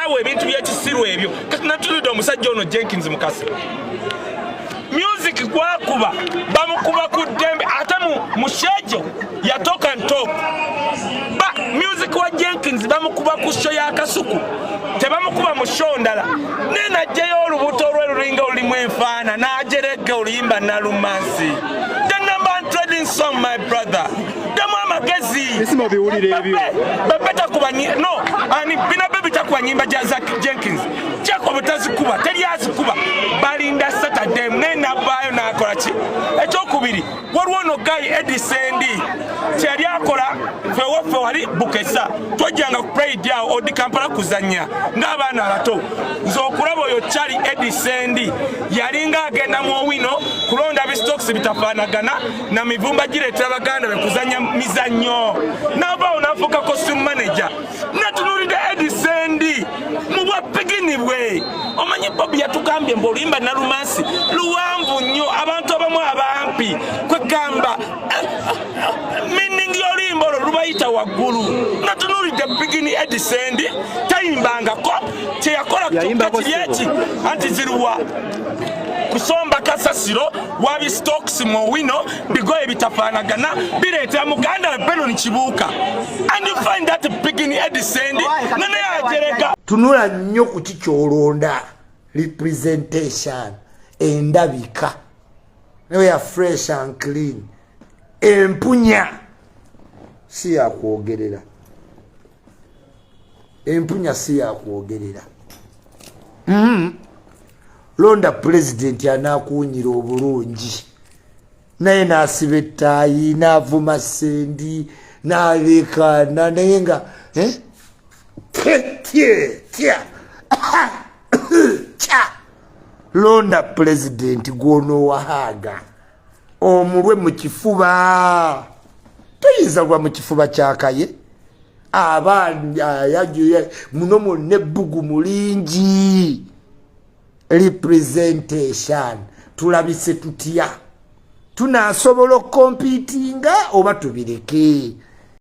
bawe ebintu by'ekisiru ebyo kati natulidde omusajja ono Jenkins Mukasa music gwakuba bamukuba ku ddembe ate mushejo ya talk and talk ba music wa Jenkins bamukuba ku show ya Kasuku tebamukuba mu show ndala nena jeyo olubuto olwerulinga olimu enfaana najerege oluyimba nalumansi the number one trading song my brother demo amagezi Isma biwulire ebyo babeta kuba no ani bina baby takuba nyimba jaza Jenkins chako butazikuba teliazikuba balinda Saturday nena bayo nakola ki ekyokubiri waliwo no guy Edisendi kyali akola fewofe wali bukesa twajjanga play dia odi Kampala kuzanya ng'abaana abato nze okulaba oyo kyali Edisendi yalinga agenda mu Owino kulonda bistocks bitafaanagana na mivumba gireetera baganda bekuzanya mizannyo naba onafuuka costume manager natunulidde Edisendi mu bwa pigini bwe omanyi Bobi yatugambye mbolimba na lumansi luwanvu nnyo abantu abamu abampi kwegamba meaning yolimbo lubayita waggulu natunulidde pigini Edisendi tayimbangako kyeyakola kyeki anti ziruwa kusomba kasasiro wabi stocks mu Owino bigoye bitafaanagana bireetera muganda Benon Kibuuka and you find that pigini Edisendi nane yajereka tunula nnyo ku kikyolonda representation endabika we are fresh and clean empunya si ya kwogerera empunya si ya kwogerera londa president anakunyira obulungi naye nasiba ettaayi navuma sendi nalekana naye nga londa president gwonowahaga omulwe mu kifuba toyinza lwa mu kifuba kyakaye muno mwonna ebbugu mulingi representation tulabise tutya tunasobola okompitinga oba tubireke